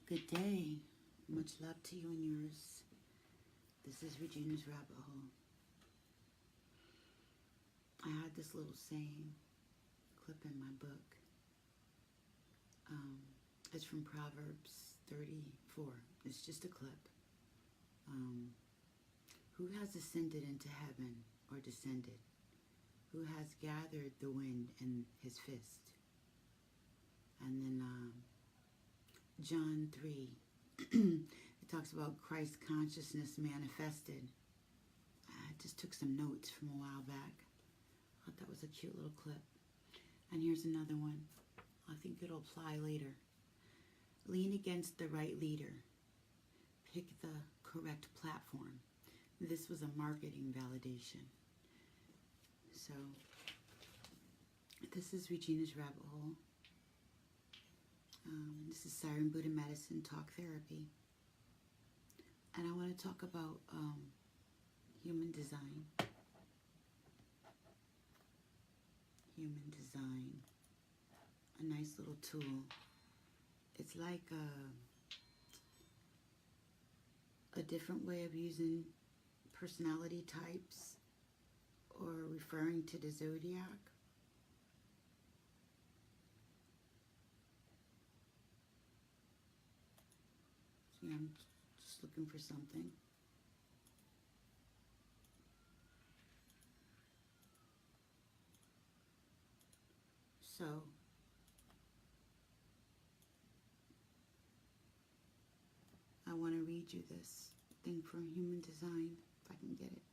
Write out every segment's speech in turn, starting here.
Good day. Much love to you and yours. This is Regina's Rabbit Hole. I had this little saying clip in my book. It's from Proverbs 34. It's just a clip. Who has ascended into heaven or descended? Who has gathered the wind in his fist? And then John 3, it talks about Christ consciousness manifested. I just took some notes from a while back. I thought that was a cute little clip. And here's another one. I think it'll apply later. Lean against the right leader. Pick the correct platform. This was a marketing validation. So, this is Regina's Rabbit Hole. This is Siren Buddha Medicine Talk Therapy. And I want to talk about human design. Human design. A nice little tool. It's like a different way of using personality types or referring to the zodiac. Yeah, I'm just looking for something. So, I want to read you this thing from Human Design, if I can get it.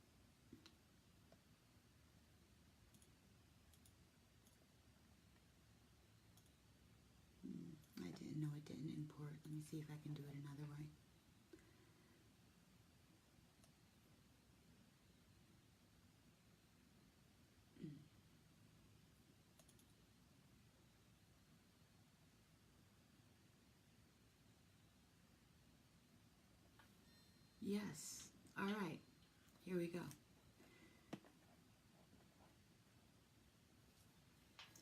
I didn't know it didn't import. Let me see if I can do it another way. Yes. All right. Here we go.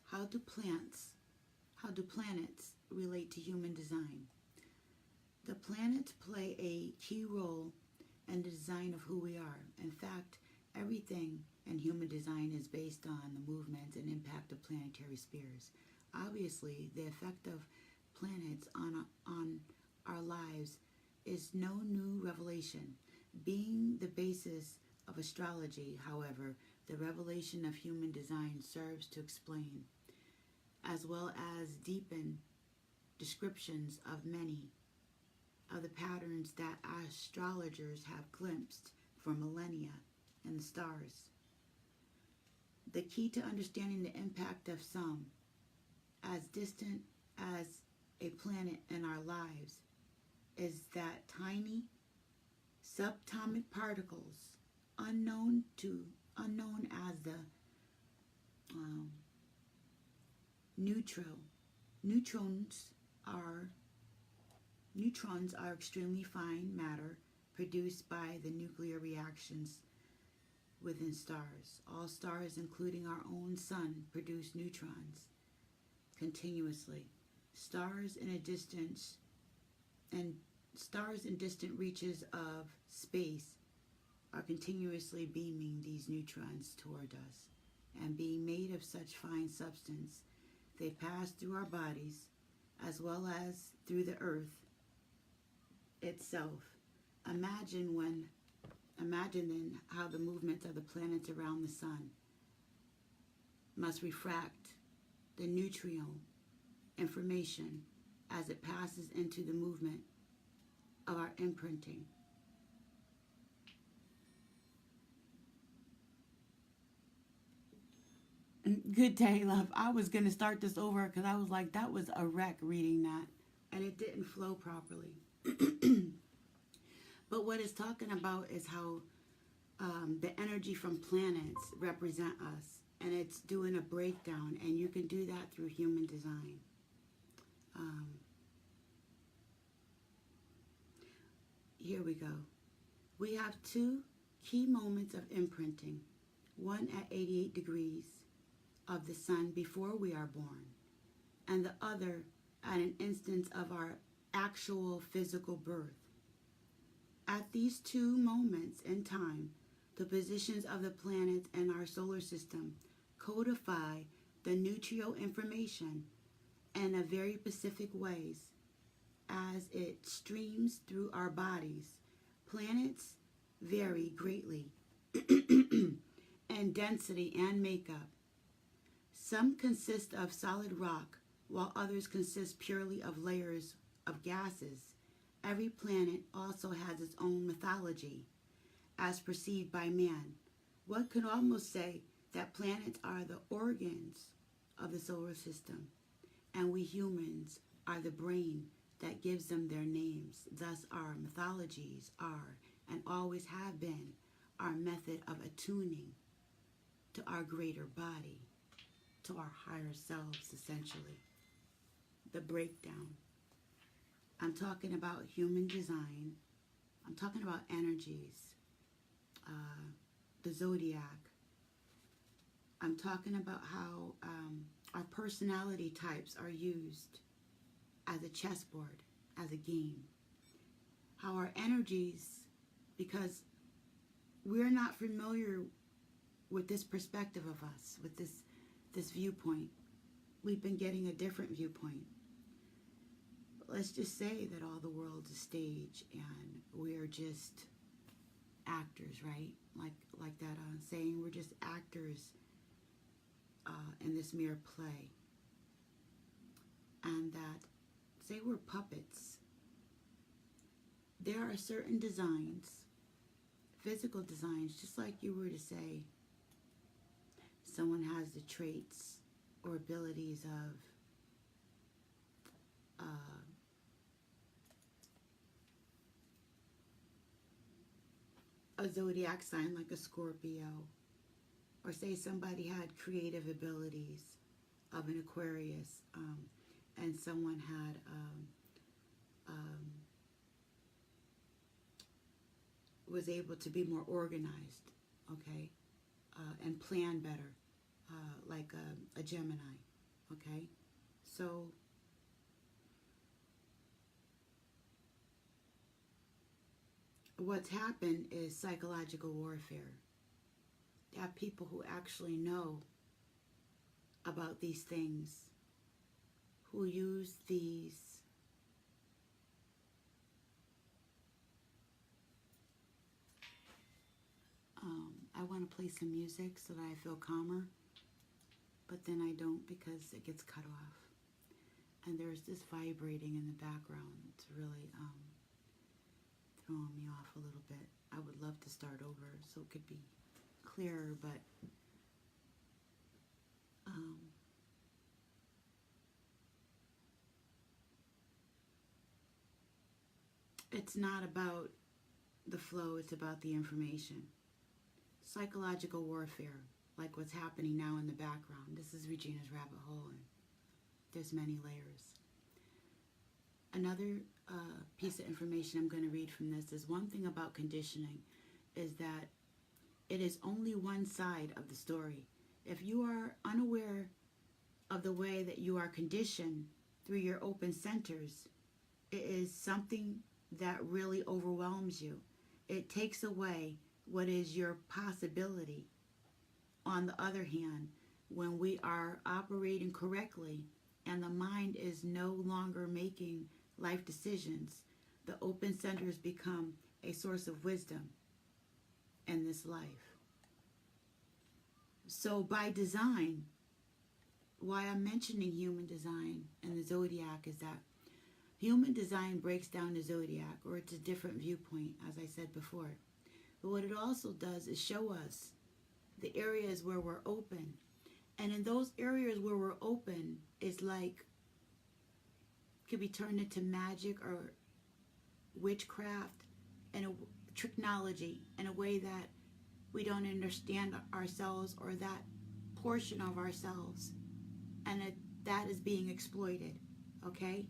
How do planets relate to human design? The planets play a key role in the design of who we are. In fact, everything in human design is based on the movement and impact of planetary spheres. Obviously, the effect of planets on our lives is no new revelation. Being the basis of astrology, however, the revelation of human design serves to explain, as well as deepen descriptions of many of the patterns that astrologers have glimpsed for millennia in the stars. The key to understanding the impact of some as distant as a planet in our lives is that tiny subatomic particles unknown as the neutrons are extremely fine matter produced by the nuclear reactions within stars. All stars, including our own sun, produce neutrons continuously. Stars in distant reaches of space are continuously beaming these neutrons toward us, and being made of such fine substance, they pass through our bodies as well as through the earth itself. Imagine then how the movement of the planets around the sun must refract the neutrino information as it passes into the movement of our imprinting. Good day, love. I was going to start this over because I was like, that was a wreck reading that. And it didn't flow properly. But what it's talking about is how the energy from planets represent us. And it's doing a breakdown. And you can do that through human design. Here we go. We have two key moments of imprinting. One at 88 degrees of the sun before we are born, and the other at an instance of our actual physical birth. At these two moments in time, the positions of the planets in our solar system codify the nutrio information in a very specific ways as it streams through our bodies. Planets vary greatly in density and makeup. Some consist of solid rock, while others consist purely of layers of gases. Every planet also has its own mythology, as perceived by man. One could almost say that planets are the organs of the solar system, and we humans are the brain that gives them their names. Thus, our mythologies are, and always have been, our method of attuning to our greater body, to our higher selves, essentially. The breakdown. I'm talking about human design. I'm talking about energies, the zodiac. I'm talking about how our personality types are used as a chessboard, as a game. How our energies, because we're not familiar with this perspective of us, with this viewpoint. We've been getting a different viewpoint. But let's just say that all the world's a stage and we're just actors, right? Like that saying, we're just actors in this mere play. And that, say we're puppets. There are certain designs, physical designs, just like you were to say, someone has the traits or abilities of a zodiac sign like a Scorpio, or say somebody had creative abilities of an Aquarius, and someone had was able to be more organized, okay, and plan better, like a Gemini, okay? So what's happened is psychological warfare. You have people who actually know about these things, who use these I want to play some music so that I feel calmer, but then I don't because it gets cut off. And there's this vibrating in the background. It's really throwing me off a little bit. I would love to start over so it could be clearer, but it's not about the flow, it's about the information. Psychological warfare, like what's happening now in the background. This is Regina's rabbit hole, and there's many layers. Another piece of information I'm going to read from this is one thing about conditioning is that it is only one side of the story. If you are unaware of the way that you are conditioned through your open centers, it is something that really overwhelms you. It takes away what is your possibility. On the other hand, when we are operating correctly and the mind is no longer making life decisions, the open centers become a source of wisdom in this life. So by design, why I'm mentioning human design and the zodiac is that human design breaks down the zodiac, or it's a different viewpoint, as I said before. But what it also does is show us the areas where we're open And in those areas where we're open, it's like, could be turned into magic or witchcraft and a technology in a way that we don't understand ourselves or that portion of ourselves, and that is being exploited. Okay,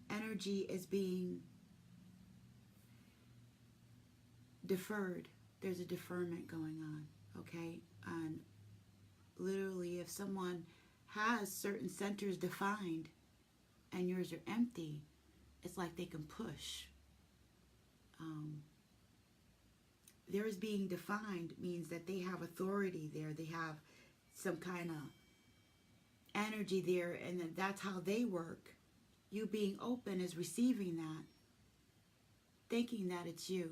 energy is being deferred. There's a deferment going on. Okay, and literally, if someone has certain centers defined and yours are empty, it's like they can push. Theirs being defined means that they have authority there. They have some kind of energy there, and that's how they work. You being open is receiving that, thinking that it's you.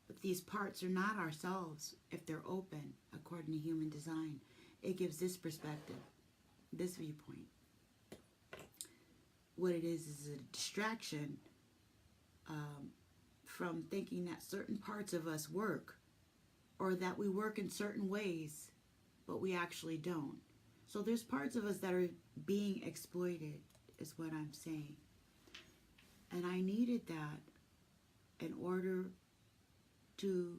But these parts are not ourselves if they're open, according to human design. It gives this perspective, this viewpoint. What it is a distraction from thinking that certain parts of us work, or that we work in certain ways, but we actually don't. So there's parts of us that are being exploited, is what I'm saying. And I needed that in order to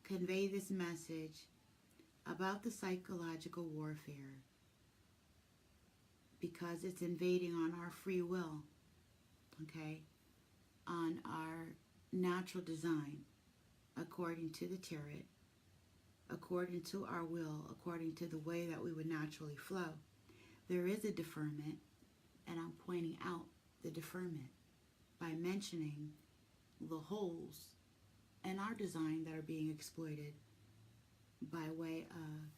convey this message about the psychological warfare, because it's invading on our free will, okay, on our natural design, according to the tarot, according to our will, according to the way that we would naturally flow. There is a deferment, and I'm pointing out the deferment by mentioning the holes in our design that are being exploited by way of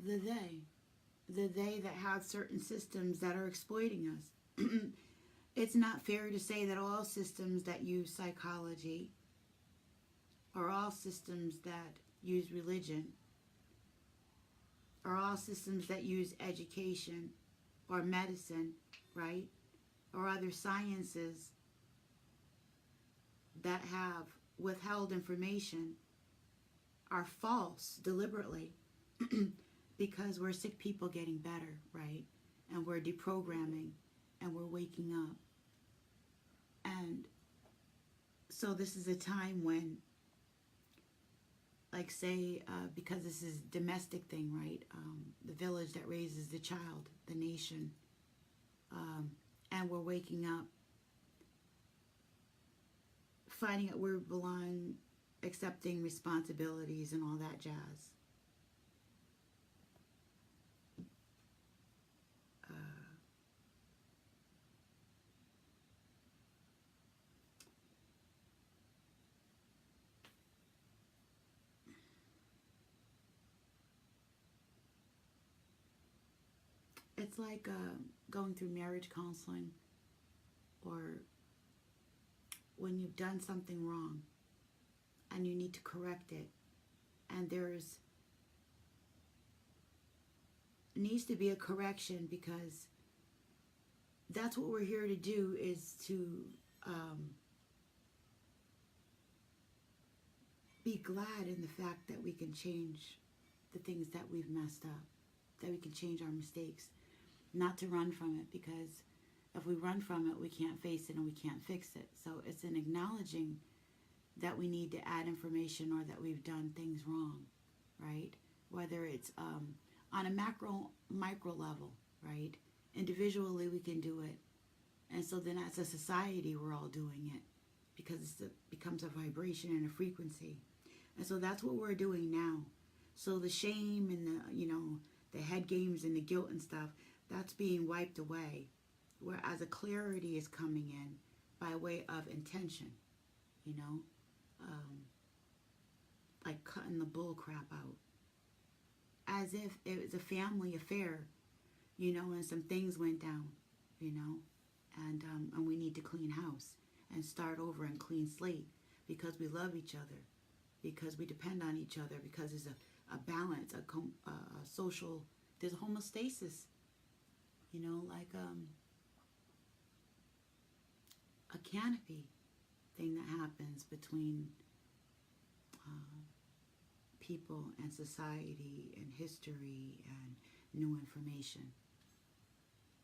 the they that have certain systems that are exploiting us. It's not fair to say that all systems that use psychology or all systems that use religion or all systems that use education or medicine, right, or other sciences that have withheld information are false deliberately. Because we're sick people getting better, right? And we're deprogramming and we're waking up. And so this is a time when, like say, because this is a domestic thing, right? The village that raises the child, the nation. And we're waking up, finding out where we belong, accepting responsibilities and all that jazz. It's like going through marriage counseling, or when you've done something wrong and you need to correct it, and there's needs to be a correction, because that's what we're here to do, is to be glad in the fact that we can change the things that we've messed up, that we can change our mistakes, not to run from it, because if we run from it, we can't face it and we can't fix it. So it's an acknowledging that we need to add information or that we've done things wrong, right? Whether it's on a micro level, right? Individually, we can do it. And so then as a society, we're all doing it, because it becomes a vibration and a frequency. And so that's what we're doing now. So the shame and the head games and the guilt and stuff, that's being wiped away, whereas a clarity is coming in by way of intention, like cutting the bull crap out, as if it was a family affair, and some things went down, and we need to clean house and start over and clean slate, because we love each other, because we depend on each other, because there's a balance, a social, there's a homeostasis, like a canopy, thing that happens between people and society and history and new information,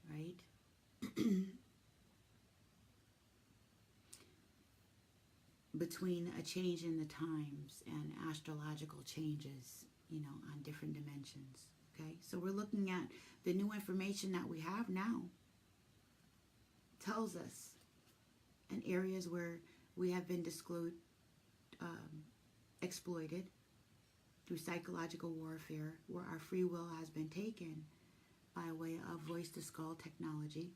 right? Between a change in the times and astrological changes, on different dimensions, okay? So we're looking at the new information that we have now tells us in areas where we have been exploited through psychological warfare, where our free will has been taken by way of voice-to-skull technology,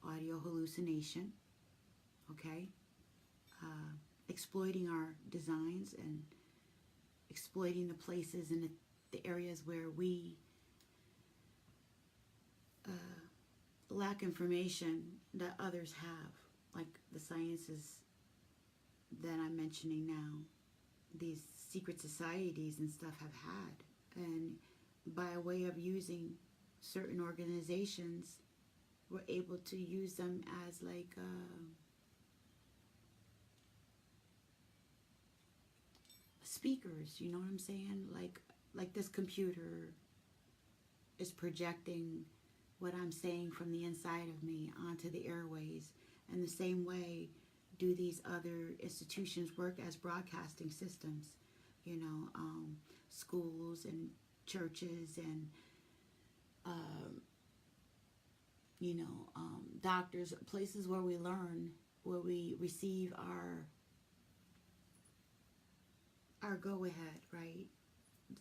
audio hallucination, okay? Exploiting our designs and exploiting the places and the areas where we lack information that others have, like the sciences that I'm mentioning now, these secret societies and stuff have had. And by way of using certain organizations, we're able to use them as like speakers, you know what I'm saying? Like this computer is projecting what I'm saying from the inside of me onto the airways. And the same way do these other institutions work as broadcasting systems, schools and churches and doctors, places where we learn, where we receive our go-ahead, right?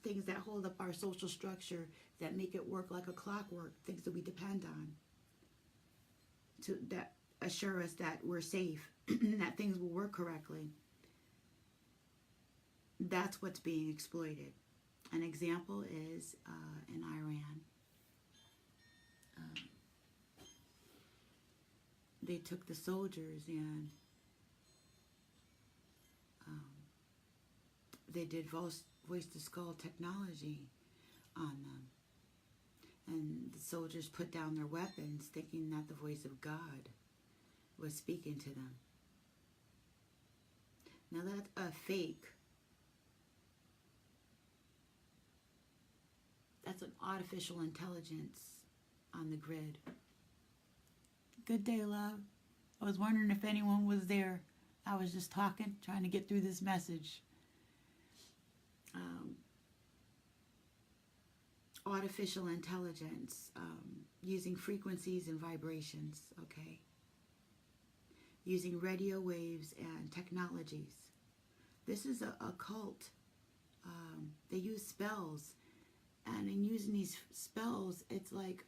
Things that hold up our social structure, that make it work like a clockwork, things that we depend on, that assure us that we're safe, that things will work correctly. That's what's being exploited. An example is in Iran. They took the soldiers and they did voice-to-skull technology on them. And the soldiers put down their weapons thinking that the voice of God was speaking to them. Now that's a fake. That's an artificial intelligence on the grid. Good day, love. I was wondering if anyone was there. I was just talking, trying to get through this message. Artificial intelligence, using frequencies and vibrations, okay? Using radio waves and technologies. This is a cult. They use spells. And in using these spells, it's like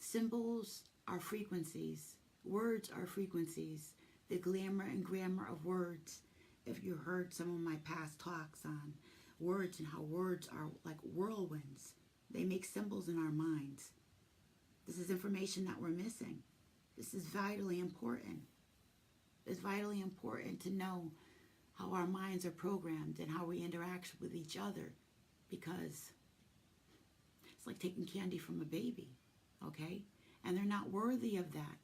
symbols are frequencies. Words are frequencies. The glamour and grammar of words. If you heard some of my past talks on words and how words are like whirlwinds, they make symbols in our minds. This is information that we're missing. This is vitally important. It's vitally important to know how our minds are programmed and how we interact with each other, because it's like taking candy from a baby, okay? And they're not worthy of that,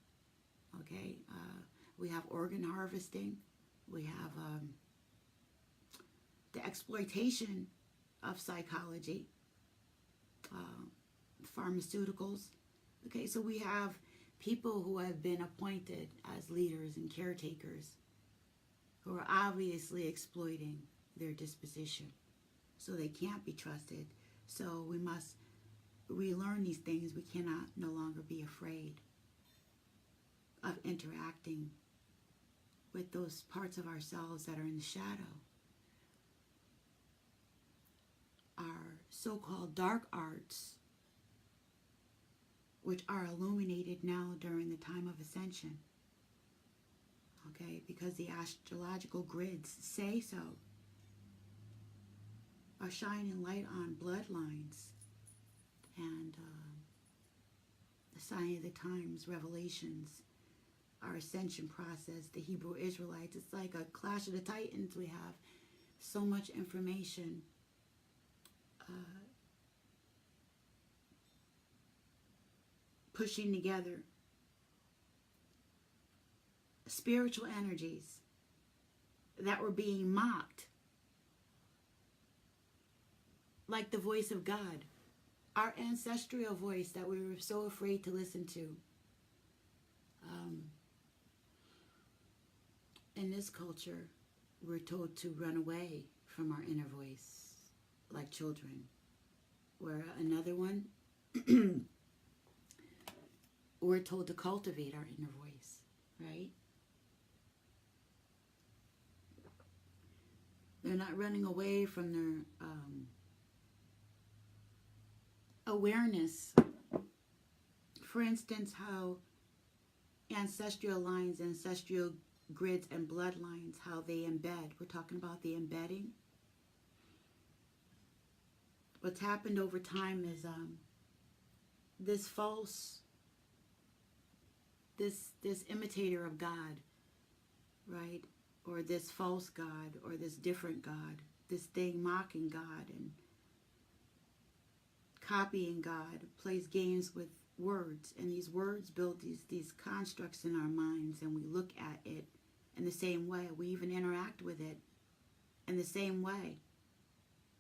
okay? We have organ harvesting. We have the exploitation of psychology, pharmaceuticals. Okay, so we have people who have been appointed as leaders and caretakers who are obviously exploiting their disposition. So they can't be trusted. So we must relearn these things. We cannot no longer be afraid of interacting with those parts of ourselves that are in the shadow. Our so-called dark arts, which are illuminated now during the time of ascension, okay, because the astrological grids say so, are shining light on bloodlines and the sign of the times, revelations, our ascension process, the Hebrew Israelites. It's like a clash of the titans. We have so much information pushing together spiritual energies that were being mocked, like the voice of God, our ancestral voice that we were so afraid to listen to. In this culture, we're told to run away from our inner voice like children. Where another one, we're told to cultivate our inner voice, right? They're not running away from their awareness. For instance, how ancestral lines, ancestral grids and bloodlines, how they embed. We're talking about the embedding. What's happened over time is this false, this imitator of God, right? Or this false God, or this different God, this thing mocking God and copying God, plays games with words, and these words build these constructs in our minds, and we look at it in the same way. We even interact with it in the same way.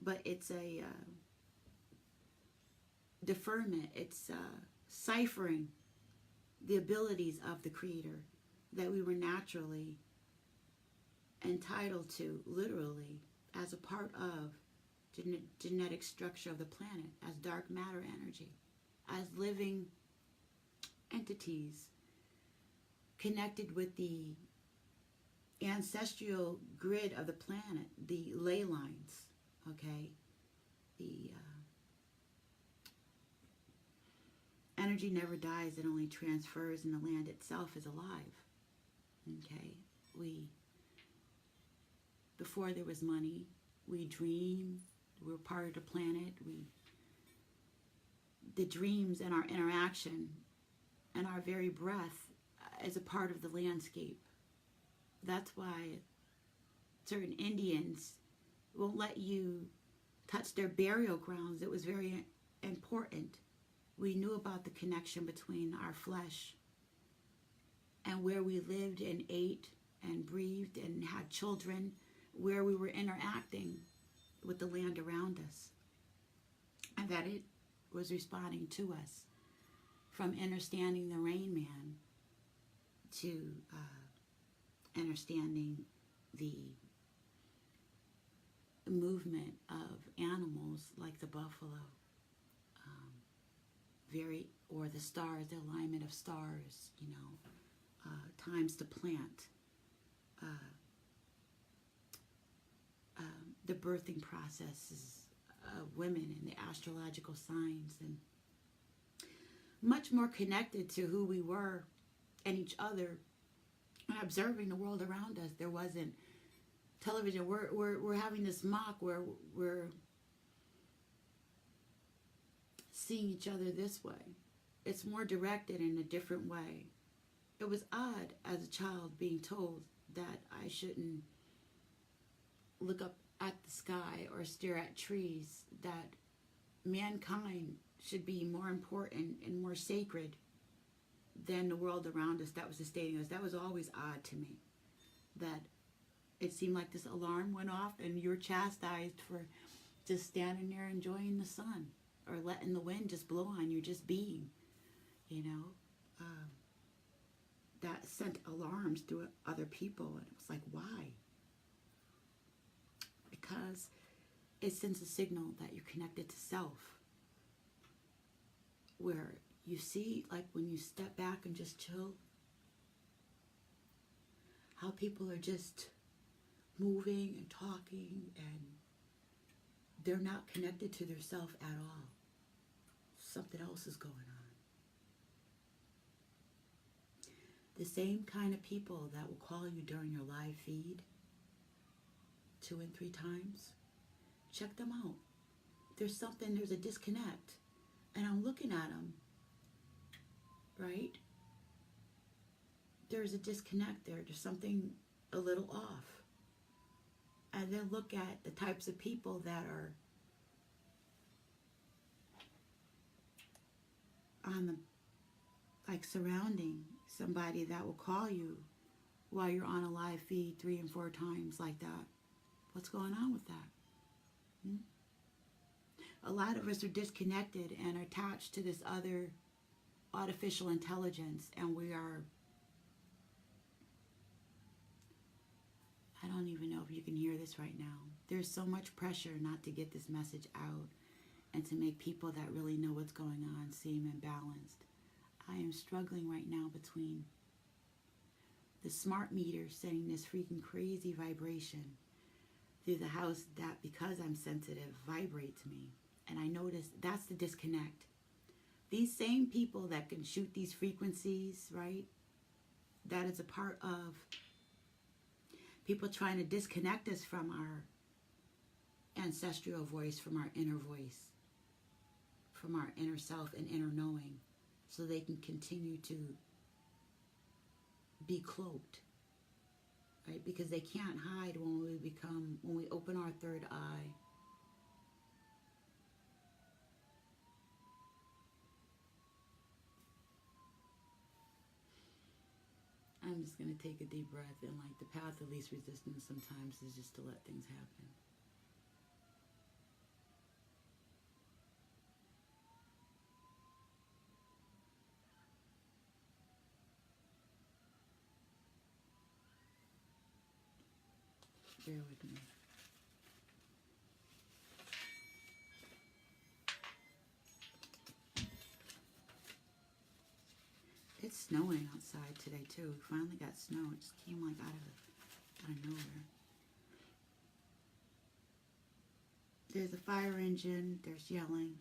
But it's a deferment. It's ciphering the abilities of the Creator that we were naturally entitled to, literally, as a part of genetic structure of the planet, as dark matter energy, as living entities connected with the ancestral grid of the planet, the ley lines, okay? The energy never dies, it only transfers, and the land itself is alive, okay? Before there was money, we dreamed, we were part of the planet, the dreams and our interaction and our very breath is a part of the landscape. That's why certain Indians won't let you touch their burial grounds. It was very important. We knew about the connection between our flesh and where we lived and ate and breathed and had children, where we were interacting with the land around us, and that it was responding to us, from understanding the Rain Man to understanding the movement of animals like the buffalo, or the stars, the alignment of stars, times to plant, the birthing processes of women and the astrological signs, and much more connected to who we were and each other, and observing the world around us. There wasn't television. We're having this mock where we're seeing each other this way. It's more directed in a different way. It was odd as a child being told that I shouldn't look up at the sky or stare at trees, that mankind should be more important and more sacred than the world around us that was sustaining us. That was always odd to me, that it seemed like this alarm went off and you're chastised for just standing there enjoying the sun or letting the wind just blow on you, just being, that sent alarms through other people. And it was like, why? Because it sends a signal that you're connected to self, where you see, like when you step back and just chill, how people are just moving and talking, and they're not connected to their self at all. Something else is going on. The same kind of people that will call you during your live feed 2 and 3 times, check them out. There's a disconnect. And I'm looking at them, right? There's a disconnect there. There's something a little off. And then look at the types of people that are surrounding somebody that will call you while you're on a live feed 3 and 4 times like that. What's going on with that? A lot of us are disconnected and are attached to this other artificial intelligence, and we are, I don't even know if you can hear this right now. There's so much pressure not to get this message out and to make people that really know what's going on seem imbalanced. I am struggling right now between the smart meter sending this freaking crazy vibration through the house that, because I'm sensitive, vibrates me. And I notice that's the disconnect. These same people that can shoot these frequencies, right? That is a part of people trying to disconnect us from our ancestral voice, from our inner voice, from our inner self and inner knowing, so they can continue to be cloaked, right? Because they can't hide when we open our third eye. I'm just going to take a deep breath, and like the path of least resistance sometimes is just to let things happen. Bear with me. It's snowing outside today too. We finally got snow. It just came like out of nowhere. There's a fire engine. There's yelling.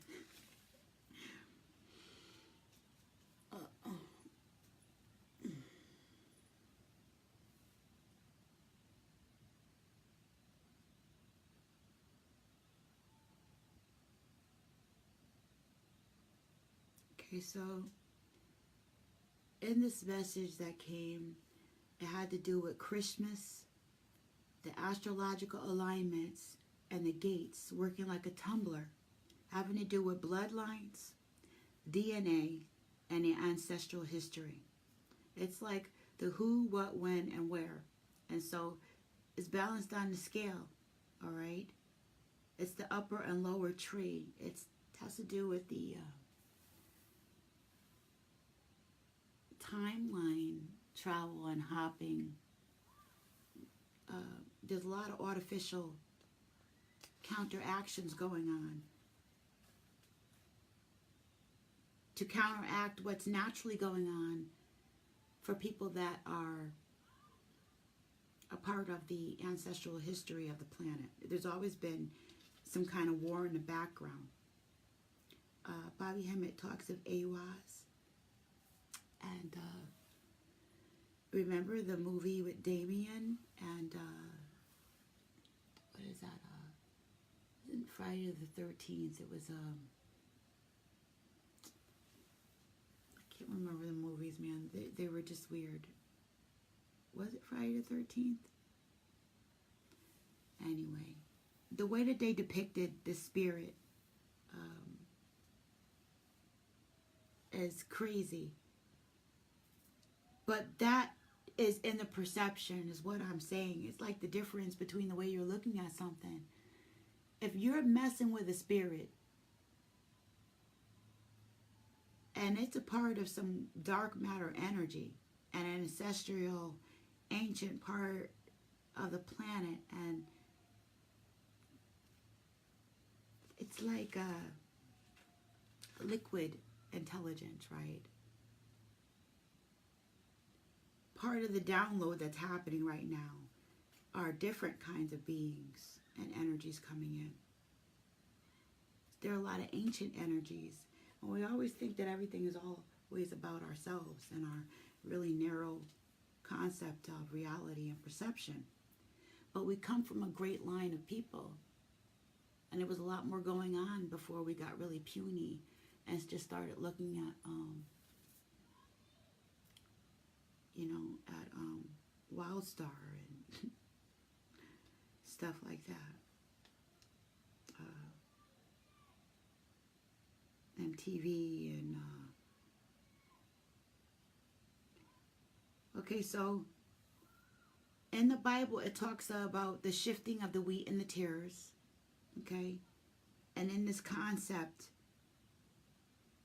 Okay, so in this message that came, it had to do with Christmas, the astrological alignments, and the gates working like a tumbler, having to do with bloodlines, DNA, and the ancestral history. It's like the who, what, when, and where. And so it's balanced on the scale, all right? It's the upper and lower tree. It has to do with the timeline travel and hopping. There's a lot of artificial counteractions going on to counteract what's naturally going on for people that are a part of the ancestral history of the planet. There's always been some kind of war in the background. Bobby Hemmett talks of AWAS. And remember the movie with Damien and what is that? It wasn't Friday the 13th. It was I can't remember the movies, man. They were just weird. Was it Friday the 13th? Anyway, the way that they depicted the spirit is crazy. But that is in the perception, is what I'm saying. It's like the difference between the way you're looking at something. If you're messing with a spirit, and it's a part of some dark matter energy, and an ancestral, ancient part of the planet, and it's like a liquid intelligence, right? Part of the download that's happening right now are different kinds of beings and energies coming in. There are a lot of ancient energies, and we always think that everything is always about ourselves and our really narrow concept of reality and perception. But we come from a great line of people, and there was a lot more going on before we got really puny and just started looking at at Wildstar and stuff like that. MTV and okay, so In the Bible, it talks about the shifting of the wheat and the tares, okay? And in this concept,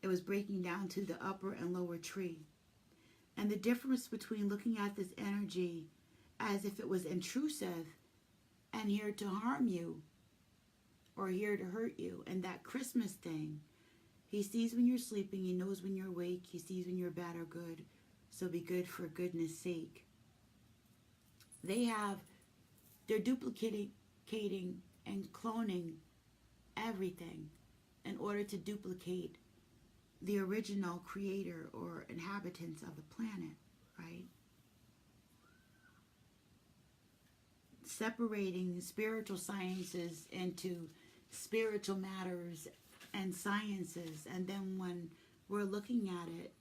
it was breaking down to the upper and lower tree. And the difference between looking at this energy as if it was intrusive and here to harm you or here to hurt you, and that Christmas thing, he sees when you're sleeping, he knows when you're awake, he sees when you're bad or good, so be good for goodness sake. They're duplicating and cloning everything in order to duplicate the original creator or inhabitants of the planet, right? Separating spiritual sciences into spiritual matters and sciences, and then when we're looking at it,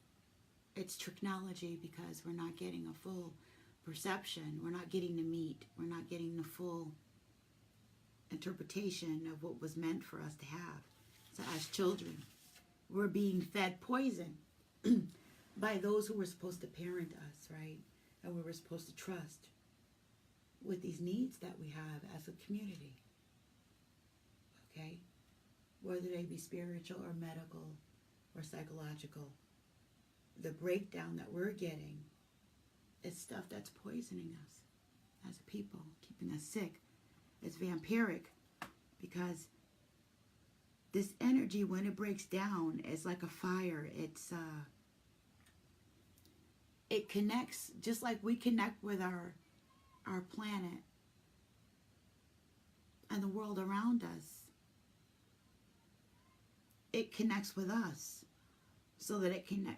it's technology, because we're not getting a full perception, we're not getting the meat, we're not getting the full interpretation of what was meant for us to have. So as children, we're being fed poison by those who were supposed to parent us, right? And we were supposed to trust with these needs that we have as a community, okay? Whether they be spiritual or medical or psychological, the breakdown that we're getting is stuff that's poisoning us as a people, keeping us sick. It's vampiric, because this energy, when it breaks down, is like a fire. It connects, just like we connect with our planet and the world around us. It connects with us so that it can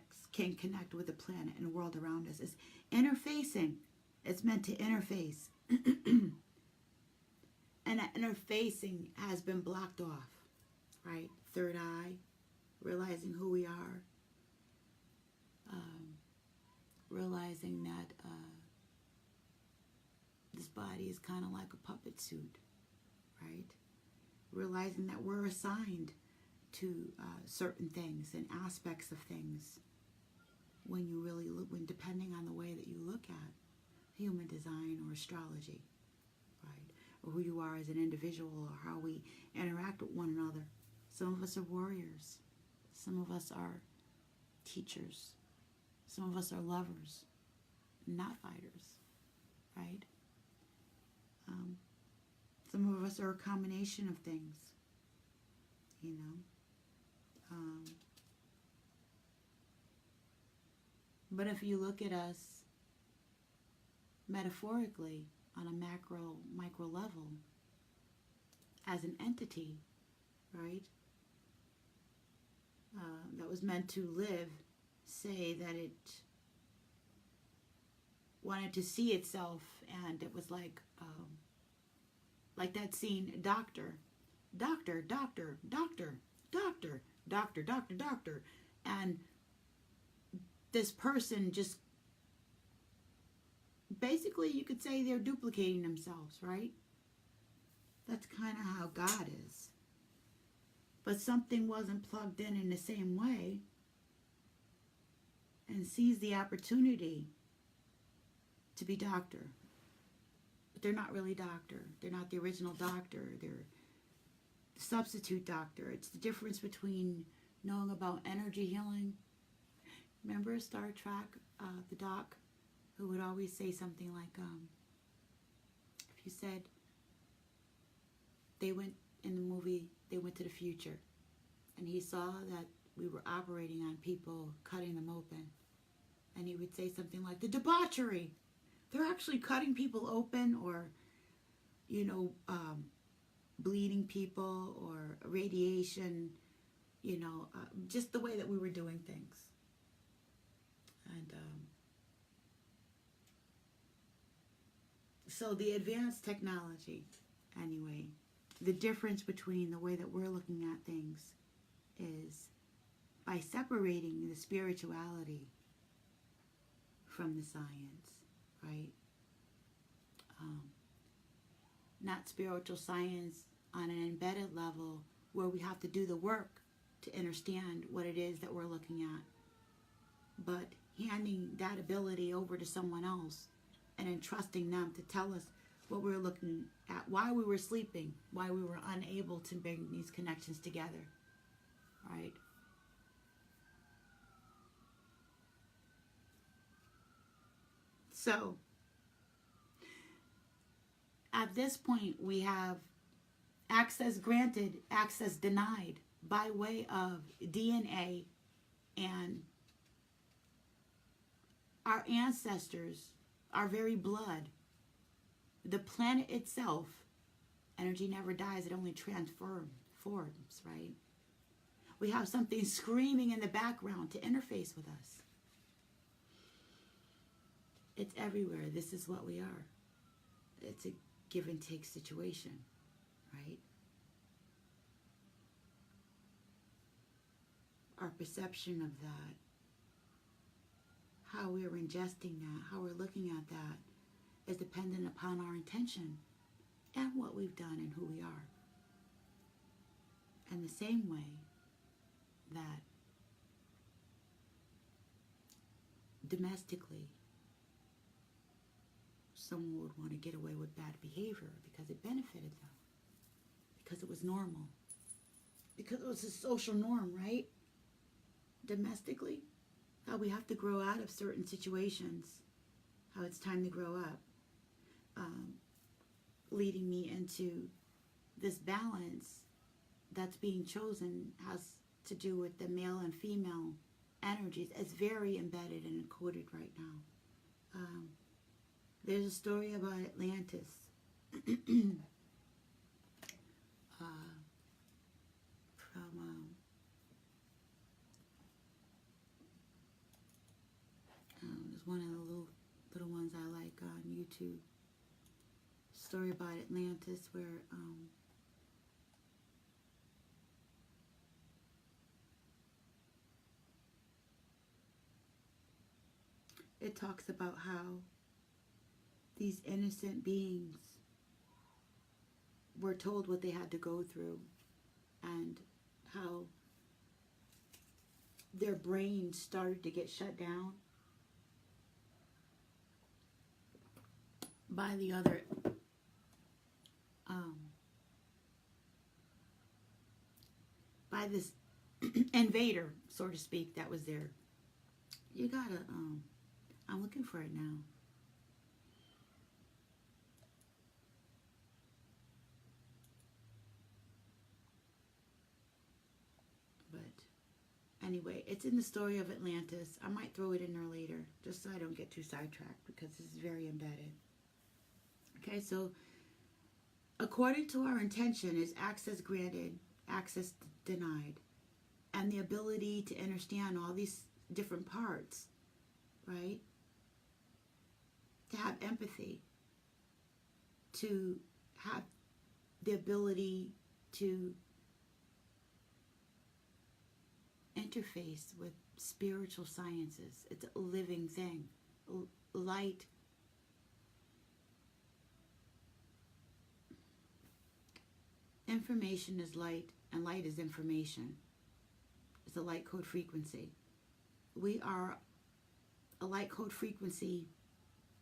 connect with the planet and the world around us. It's interfacing. It's meant to interface. And that interfacing has been blocked off, right? Third eye, realizing who we are, realizing that this body is kind of like a puppet suit, right? Realizing that we're assigned to certain things and aspects of things when you really look, when depending on the way that you look at human design or astrology, right? Or who you are as an individual, or how we interact with one another. Some of us are warriors. Some of us are teachers. Some of us are lovers, not fighters, right? Some of us are a combination of things, you know. But if you look at us metaphorically on a macro, micro level as an entity, right, that was meant to live, say that it wanted to see itself, and it was like that scene, doctor, and this person just, basically you could say they're duplicating themselves, right? That's kind of how God is. But something wasn't plugged in the same way, and sees the opportunity to be doctor. But they're not really doctor. They're not the original doctor. They're the substitute doctor. It's the difference between knowing about energy healing. Remember Star Trek, the doc, who would always say something like, if you said, they went in the movie, they went to the future, and he saw that we were operating on people, cutting them open, and he would say something like, the debauchery, they're actually cutting people open, or, you know, bleeding people, or radiation, you know, just the way that we were doing things. And so the advanced technology, anyway, the difference between the way that we're looking at things is by separating the spirituality from the science, right? Not spiritual science on an embedded level where we have to do the work to understand what it is that we're looking at, but handing that ability over to someone else and entrusting them to tell us what we were looking at, why we were sleeping, why we were unable to bring these connections together, right? So, at this point, we have access granted, access denied by way of DNA and our ancestors, our very blood, the planet itself. Energy never dies, it only transforms, right? We have something screaming in the background to interface with us. It's everywhere. This is what we are. It's a give and take situation, right? Our perception of that, how we're ingesting that, how we're looking at that, is dependent upon our intention and what we've done and who we are. And the same way that domestically, someone would want to get away with bad behavior because it benefited them, because it was normal, because it was a social norm, right? Domestically, how we have to grow out of certain situations, how it's time to grow up, leading me into this balance that's being chosen has to do with the male and female energies. It's very embedded and encoded right now. There's a story about Atlantis. There's one of the little ones I like on YouTube. Story about Atlantis where it talks about how these innocent beings were told what they had to go through and how their brains started to get shut down by the other by this invader, so to speak, that was there. You gotta I'm looking for it now. But anyway, it's in the story of Atlantis. I might throw it in there later, just so I don't get too sidetracked, because this is very embedded. Okay, so according to our intention is access granted, access denied, and the ability to understand all these different parts, right? To have empathy, to have the ability to interface with spiritual sciences. It's a living thing. Light. Information is light, and light is information. It's a light code frequency. We are a light code frequency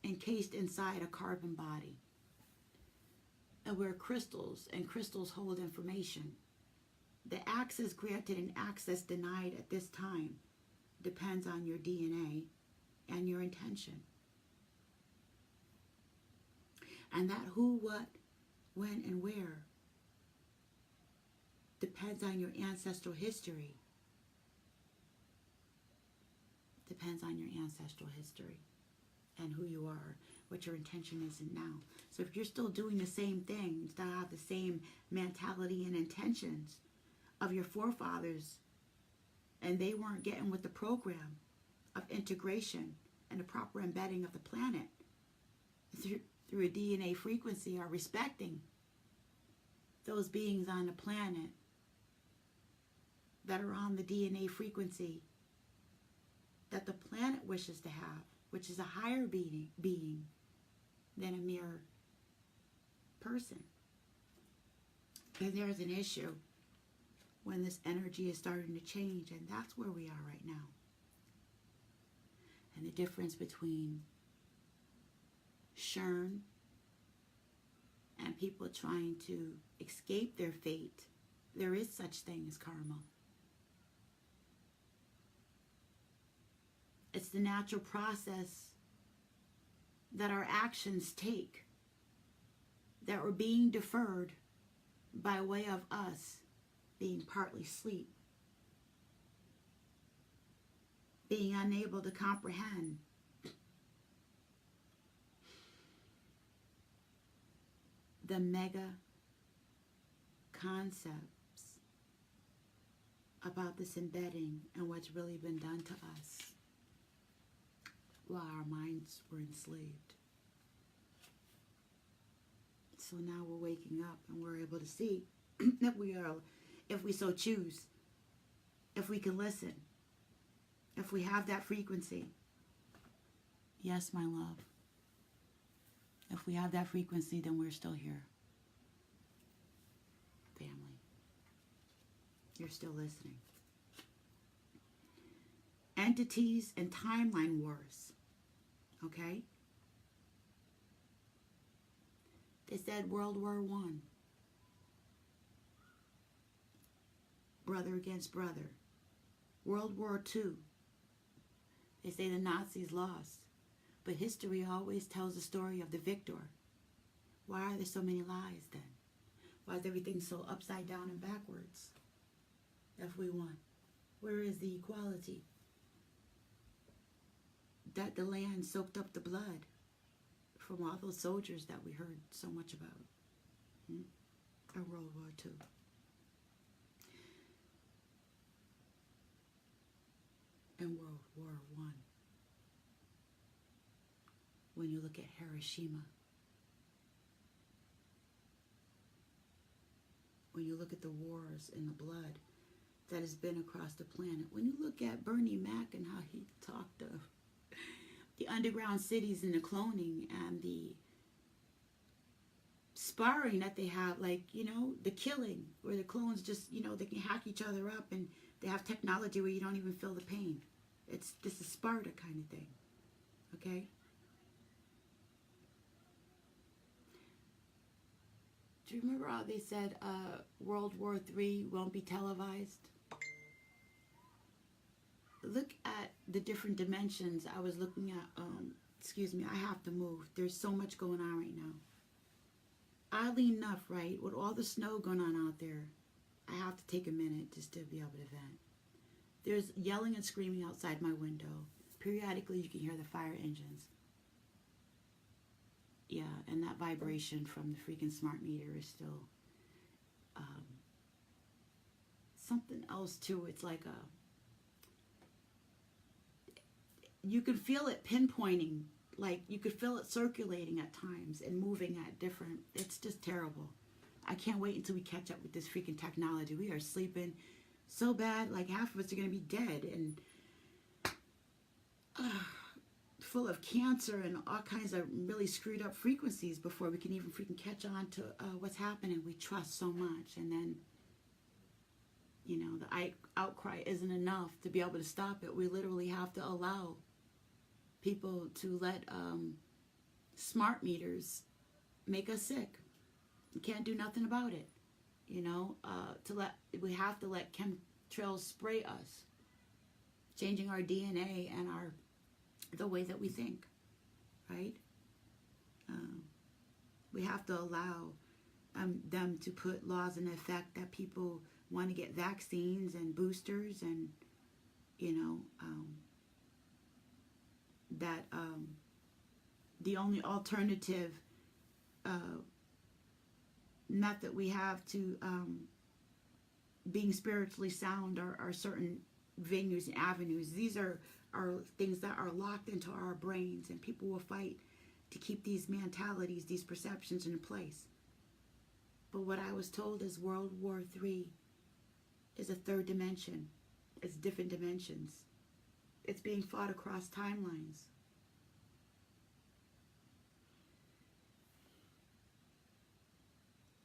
encased inside a carbon body. And we're crystals, and crystals hold information. The access granted and access denied at this time depends on your DNA and your intention. And that who, what, when, and where depends on your ancestral history. Depends on your ancestral history and who you are, what your intention is in now. So if you're still doing the same thing, you still have the same mentality and intentions of your forefathers, and they weren't getting with the program of integration and the proper embedding of the planet through a DNA frequency, or respecting those beings on the planet that are on the DNA frequency that the planet wishes to have, which is a higher being than a mere person. And there's an issue when this energy is starting to change, and that's where we are right now. And the difference between churn and people trying to escape their fate, there is such thing as karma. It's the natural process that our actions take, that were being deferred by way of us being partly asleep, being unable to comprehend the mega concepts about this embedding and what's really been done to us while our minds were enslaved. So now we're waking up and we're able to see that we are, if we so choose, if we can listen, if we have that frequency. Yes, my love. If we have that frequency, then we're still here. Family. You're still listening. Entities and timeline wars. Okay? They said World War I. Brother against brother. World War II. They say the Nazis lost. But history always tells the story of the victor. Why are there so many lies then? Why is everything so upside down and backwards? If we won, where is the equality? That the land soaked up the blood from all those soldiers that we heard so much about in World War II. And World War I. When you look at Hiroshima, when you look at the wars and the blood that has been across the planet, when you look at Bernie Mac and how he talked of the underground cities and the cloning and the sparring that they have, like, you know, the killing, where the clones just, you know, they can hack each other up and they have technology where you don't even feel the pain. This is Sparta kind of thing, okay? Do you remember how they said World War III won't be televised? Look at the different dimensions. I was looking at, excuse me, I have to move. There's so much going on right now. Oddly enough, right, with all the snow going on out there, I have to take a minute just to be able to vent. There's yelling and screaming outside my window. Periodically, you can hear the fire engines. Yeah, and that vibration from the freaking smart meter is still something else too. It's like you could feel it pinpointing, like you could feel it circulating at times and moving at different, it's just terrible. I can't wait until we catch up with this freaking technology. We are sleeping so bad, like half of us are going to be dead and full of cancer and all kinds of really screwed up frequencies before we can even freaking catch on to what's happening. We trust so much, and then, you know, the outcry isn't enough to be able to stop it. We literally have to allow people to let smart meters make us sick. You can't do nothing about it, you know. We have to let chemtrails spray us, changing our DNA and the way that we think, right? We have to allow them to put laws in effect that people want to get vaccines and boosters, and, you know, that the only alternative method we have to being spiritually sound are certain venues and avenues. These are things that are locked into our brains, and people will fight to keep these mentalities, these perceptions in place. But what I was told is World War III is a third dimension. It's different dimensions. It's being fought across timelines.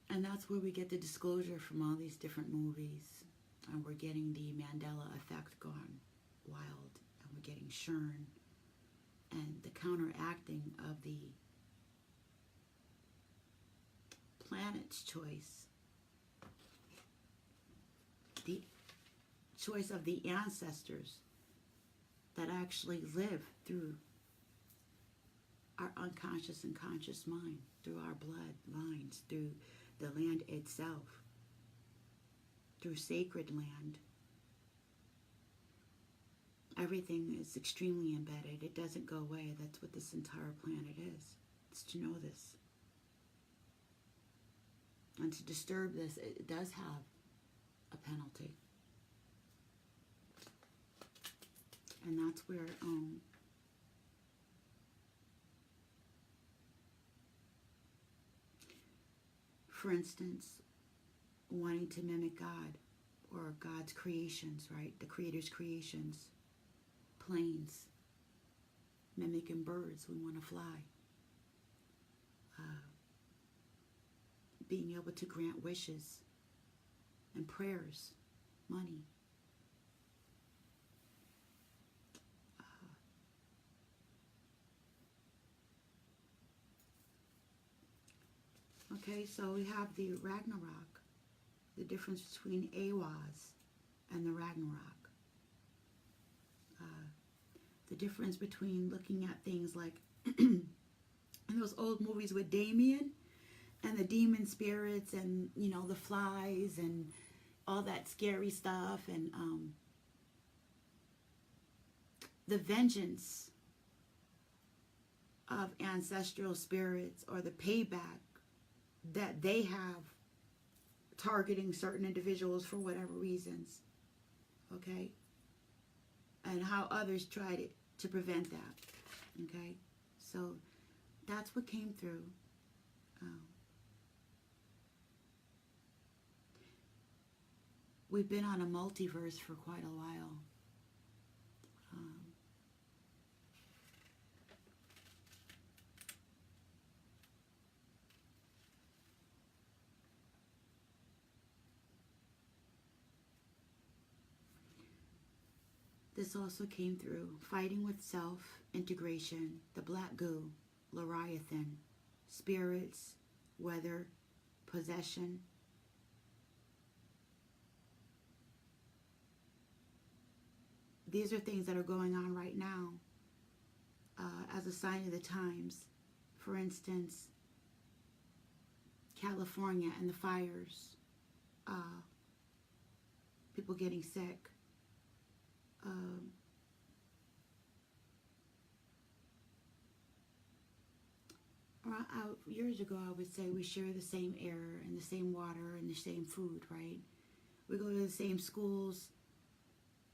And that's where we get the disclosure from all these different movies. And we're getting the Mandela effect gone wild. And we're getting churn. And the counteracting of the planet's choice, the choice of the ancestors that actually live through our unconscious and conscious mind, through our bloodlines, through the land itself, through sacred land. Everything is extremely embedded. It doesn't go away. That's what this entire planet is. It's to know this. And to disturb this, it does have a penalty. And that's where for instance, wanting to mimic God or God's creations, right? The Creator's creations, planes, mimicking birds, we want to fly. Being able to grant wishes and prayers, money. Okay, so we have the Ragnarok, the difference between Awaz and the Ragnarok. The difference between looking at things like in those old movies with Damien and the demon spirits and, you know, the flies and all that scary stuff, and the vengeance of ancestral spirits, or the payback that they have targeting certain individuals for whatever reasons, okay? And how others tried to prevent that, okay? So that's what came through. We've been on a multiverse for quite a while. This also came through fighting with self, integration, the black goo, Leviathan, spirits, weather, possession. These are things that are going on right now as a sign of the times. For instance, California and the fires, people getting sick. Years ago, I would say we share the same air and the same water and the same food, right? We go to the same schools,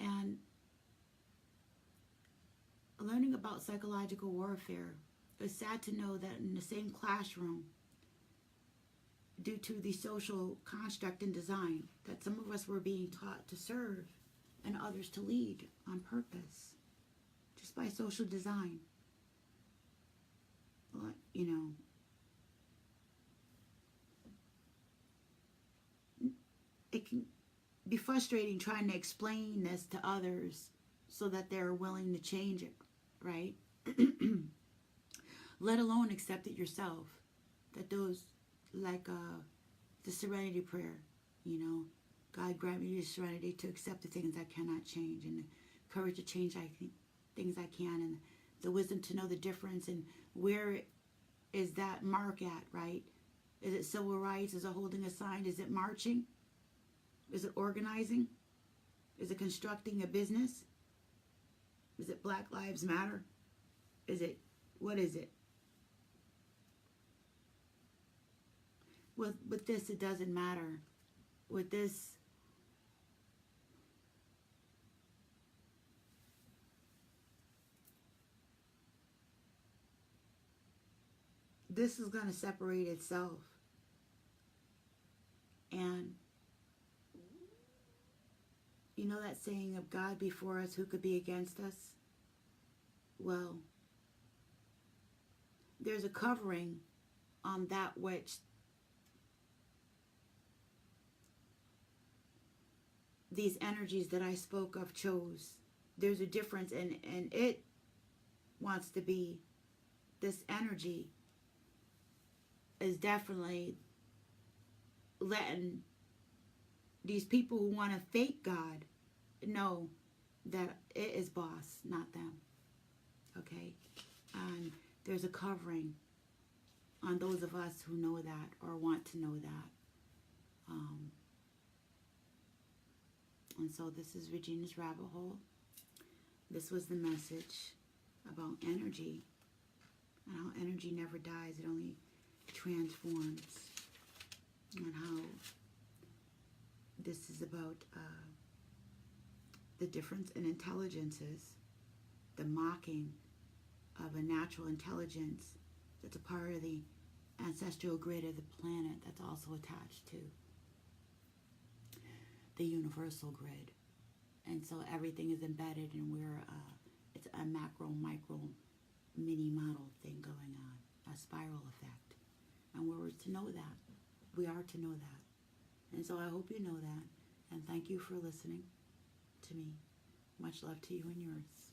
and learning about psychological warfare, it's sad to know that in the same classroom, due to the social construct and design, that some of us were being taught to serve and others to lead on purpose, just by social design. You know, it can be frustrating trying to explain this to others so that they're willing to change it, right? Let alone accept it yourself. That those, like the serenity prayer, you know, God grant me the serenity to accept the things I cannot change, and the courage to change things I can, and the wisdom to know the difference, and where is that mark at, right? Is it civil rights? Is it holding a sign? Is it marching? Is it organizing? Is it constructing a business? Is it Black Lives Matter? What is it? With this, it doesn't matter. With this, this is going to separate itself. And you know that saying of God before us, who could be against us? Well, there's a covering on that which these energies that I spoke of chose. There's a difference, and it wants to be, this energy is definitely letting these people who want to fake God know that it is boss, not them. Okay? And there's a covering on those of us who know that or want to know that. And so this is Regina's Rabbit Hole. This was the message about energy and how energy never dies. It only transforms. And how this is about the difference in intelligences, the mocking of a natural intelligence that's a part of the ancestral grid of the planet that's also attached to the universal grid. And so everything is embedded, and it's a macro, micro, mini model thing going on, a spiral effect. And we're to know that. We are to know that. And so I hope you know that. And thank you for listening to me. Much love to you and yours.